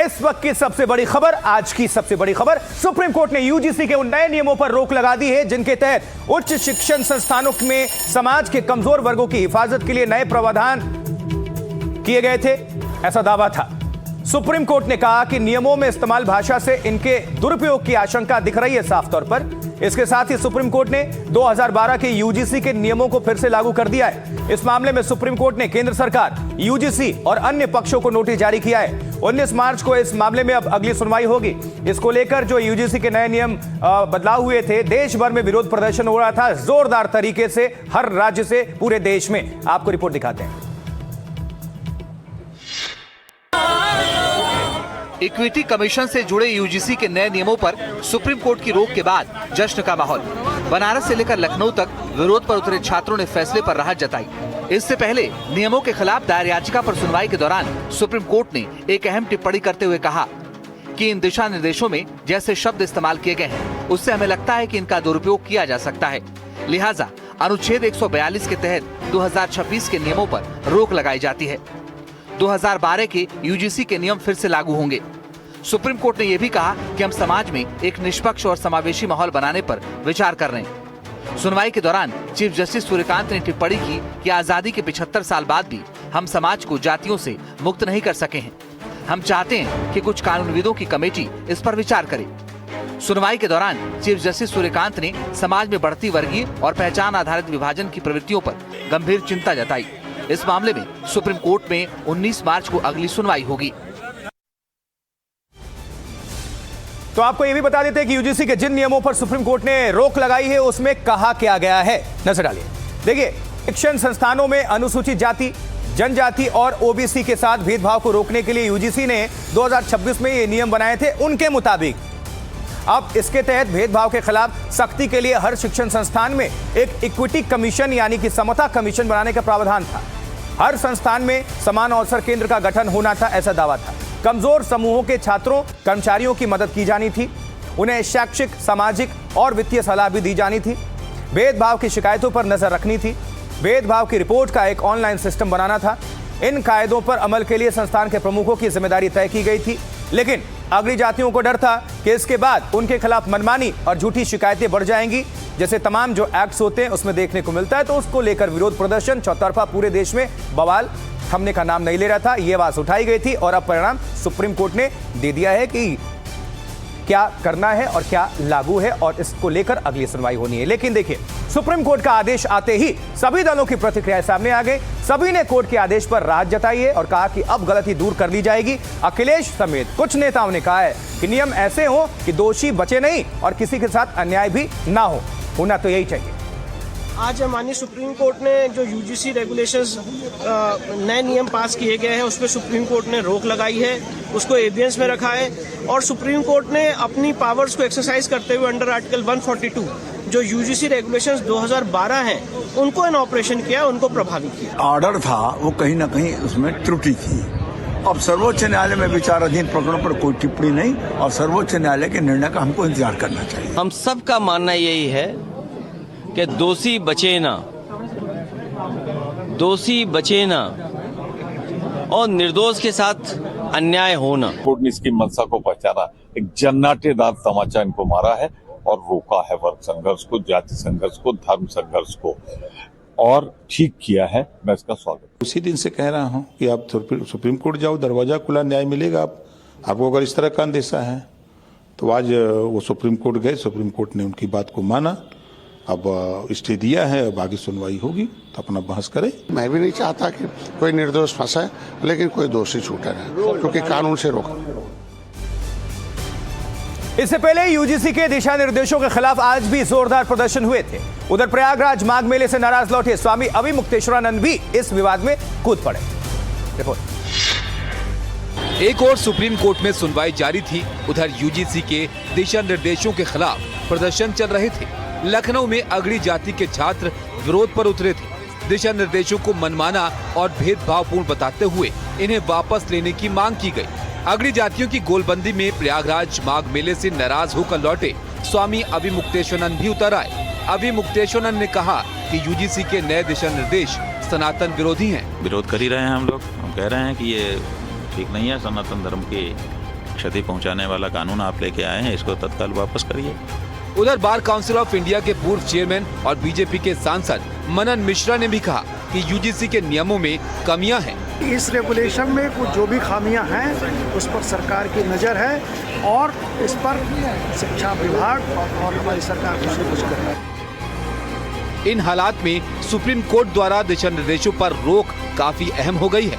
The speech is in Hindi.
इस वक्त की सबसे बड़ी खबर, आज की सबसे बड़ी खबर, सुप्रीम कोर्ट ने यूजीसी के उन नए नियमों पर रोक लगा दी है जिनके तहत उच्च शिक्षण संस्थानों में समाज के कमजोर वर्गों की हिफाजत के लिए नए प्रावधान किए गए थे, ऐसा दावा था। सुप्रीम कोर्ट ने कहा कि नियमों में इस्तेमाल भाषा से इनके दुरुपयोग की आशंका दिख रही है साफ तौर पर। इसके साथ ही सुप्रीम कोर्ट ने 2012 के यूजीसी के नियमों को फिर से लागू कर दिया है। इस मामले में सुप्रीम कोर्ट ने केंद्र सरकार, यूजीसी और अन्य पक्षों को नोटिस जारी किया है। 19 मार्च को इस मामले में अब अगली सुनवाई होगी। इसको लेकर जो यूजीसी के नए नियम बदलाव हुए थे, देश भर में विरोध प्रदर्शन हो रहा था जोरदार तरीके से, हर राज्य से, पूरे देश में। आपको रिपोर्ट दिखाते हैं। इक्विटी कमीशन से जुड़े यूजीसी के नए नियमों पर सुप्रीम कोर्ट की रोक के बाद जश्न का माहौल। बनारस से लेकर लखनऊ तक विरोध पर उतरे छात्रों ने फैसले पर राहत जताई। इससे पहले नियमों के खिलाफ दायर याचिका पर सुनवाई के दौरान सुप्रीम कोर्ट ने एक अहम टिप्पणी करते हुए कहा कि इन दिशा निर्देशों में जैसे शब्द इस्तेमाल किए गए हैं, उससे हमें लगता है कि इनका दुरुपयोग किया जा सकता है। लिहाजा अनुच्छेद 142 के तहत 2026 के नियमों पर रोक लगाई जाती है। 2012 के यूजीसी के नियम फिर से लागू होंगे। सुप्रीम कोर्ट ने यह भी कहा कि हम समाज में एक निष्पक्ष और समावेशी माहौल बनाने पर विचार कर रहे हैं। सुनवाई के दौरान चीफ जस्टिस सूर्यकांत ने टिप्पणी की कि आजादी के 75 साल बाद भी हम समाज को जातियों से मुक्त नहीं कर सके हैं। हम चाहते हैं कि कुछ कानूनविदों की कमेटी इस पर विचार करे। सुनवाई के दौरान चीफ जस्टिस सूर्यकांत ने समाज में बढ़ती वर्गीय और पहचान आधारित विभाजन की प्रवृत्तियों पर गंभीर चिंता जताई। इस मामले में सुप्रीम कोर्ट में 19 मार्च को अगली सुनवाई होगी। तो आपको यह भी बता देते हैं कि यूजीसी के जिन नियमों पर सुप्रीम कोर्ट ने रोक लगाई है उसमें कहा क्या गया है, नजर डालिए। देखिए, शिक्षण संस्थानों में अनुसूचित जाति, जनजाति और ओबीसी के साथ भेदभाव को रोकने के लिए यूजीसी ने 2026 में ये नियम बनाए थे। उनके मुताबिक अब इसके तहत भेदभाव के खिलाफ सख्ती के लिए हर शिक्षण संस्थान में एक इक्विटी कमीशन यानी कि समता कमीशन बनाने का प्रावधान था। हर संस्थान में समान अवसर केंद्र का गठन होना था, ऐसा दावा था। कमजोर समूहों के छात्रों, कर्मचारियों की मदद की जानी थी। उन्हें शैक्षिक, सामाजिक और वित्तीय सलाह भी दी जानी थी। भेदभाव की शिकायतों पर नजर रखनी थी। भेदभाव की रिपोर्ट का एक ऑनलाइन सिस्टम बनाना था। इन कायदों पर अमल के लिए संस्थान के प्रमुखों की जिम्मेदारी तय की गई थी। लेकिन अगली जातियों को डर था कि इसके बाद उनके खिलाफ मनमानी और झूठी शिकायतें बढ़ जाएंगी, जैसे तमाम जो एक्ट्स होते हैं उसमें देखने को मिलता है। तो उसको लेकर विरोध प्रदर्शन चौतरफा पूरे देश में, बवाल थमने का नाम नहीं ले रहा था। यह आवाज उठाई गई थी और अब परिणाम सुप्रीम कोर्ट ने दे दिया है कि क्या करना है और क्या लागू है, और इसको लेकर अगली सुनवाई होनी है। लेकिन देखिए, सुप्रीम कोर्ट का आदेश आते ही सभी दलों की प्रतिक्रिया सामने आ गई। सभी ने कोर्ट के आदेश पर राहत जताई है और कहा कि अब गलती दूर कर ली जाएगी। अखिलेश समेत कुछ नेताओं ने कहा है कि नियम ऐसे हो कि दोषी बचे नहीं और किसी के साथ अन्याय भी ना हो। होना तो यही चाहिए। आज माननीय सुप्रीम कोर्ट ने जो यूजीसी रेगुलेशंस नए नियम पास किए गए हैं उस पर सुप्रीम कोर्ट ने रोक लगाई है, उसको एबियंस में रखा है। और सुप्रीम कोर्ट ने अपनी पावर्स को एक्सरसाइज करते हुए अंडर आर्टिकल 142 जो यूजीसी रेगुलेशंस 2012 हैं उनको इन ऑपरेशन किया, उनको प्रभावी किया। ऑर्डर था वो कहीं ना कहीं उसमें त्रुटि थी। अब सर्वोच्च न्यायालय में विचाराधीन प्रकरणों पर कोई टिप्पणी नहीं और सर्वोच्च न्यायालय के निर्णय का हमको इंतजार करना चाहिए। हम सबका मानना यही है कि दोषी बचे ना, दोषी बचे ना और निर्दोष के साथ अन्याय होना। कोर्ट ने इसकी मंशा को पहचाना, एक जन्नाटेदार तमाचा इनको मारा है और रोका है वर्ग संघर्ष को, जाति संघर्ष को, धर्म संघर्ष को, और ठीक किया है। मैं इसका स्वागत। उसी दिन से कह रहा हूं कि आप सुप्रीम कोर्ट जाओ, दरवाजा खुला, न्याय मिलेगा। आपको अगर इस तरह का अंदेशा है तो आज वो सुप्रीम कोर्ट गए, सुप्रीम कोर्ट ने उनकी बात को माना, अब स्टे दिया है, अब आगे सुनवाई होगी तो अपना बहस करें। मैं भी नहीं चाहता कि कोई निर्दोष फंसा है, लेकिन कोई दोषी छूटा है, क्योंकि कानून से रोका। इससे पहले यूजीसी के दिशा निर्देशों के खिलाफ आज भी जोरदार प्रदर्शन हुए थे। उधर प्रयागराज माघ मेले से नाराज लौटे स्वामी अविमुक्तेश्वरानंद भी इस विवाद में कूद पड़े। रिपोर्ट। एक और सुप्रीम कोर्ट में सुनवाई जारी थी, उधर यूजीसी के दिशा निर्देशों के खिलाफ प्रदर्शन चल रहे थे। लखनऊ में अगड़ी जाति के छात्र विरोध पर उतरे थे। दिशा निर्देशों को मनमाना और भेदभावपूर्ण बताते हुए इन्हें वापस लेने की मांग की गई। अगड़ी जातियों की गोलबंदी में प्रयागराज माघ मेले से नाराज होकर लौटे स्वामी अविमुक्तेश्वरानंद भी उतर आए। अविमुक्तेश्वरानंद ने कहा कि यूजीसी के नए दिशा निर्देश सनातन विरोधी हैं। विरोध कर ही रहे हैं हम लोग। हम कह रहे हैं कि ये ठीक नहीं है, सनातन धर्म के क्षति पहुंचाने वाला कानून आप लेके आए हैं, इसको तत्काल वापस करिए। उधर बार काउंसिल ऑफ इंडिया के पूर्व चेयरमैन और बीजेपी के सांसद मनन मिश्रा ने भी कहा कि यूजीसी के नियमों में कमियां हैं। इस रेगुलेशन में कुछ जो भी खामियां हैं उस पर सरकार की नज़र है और इस पर शिक्षा विभाग और हमारी सरकार कुछ कर रही है। इन हालात में सुप्रीम कोर्ट द्वारा दिशा निर्देशों पर रोक काफी अहम हो गई है।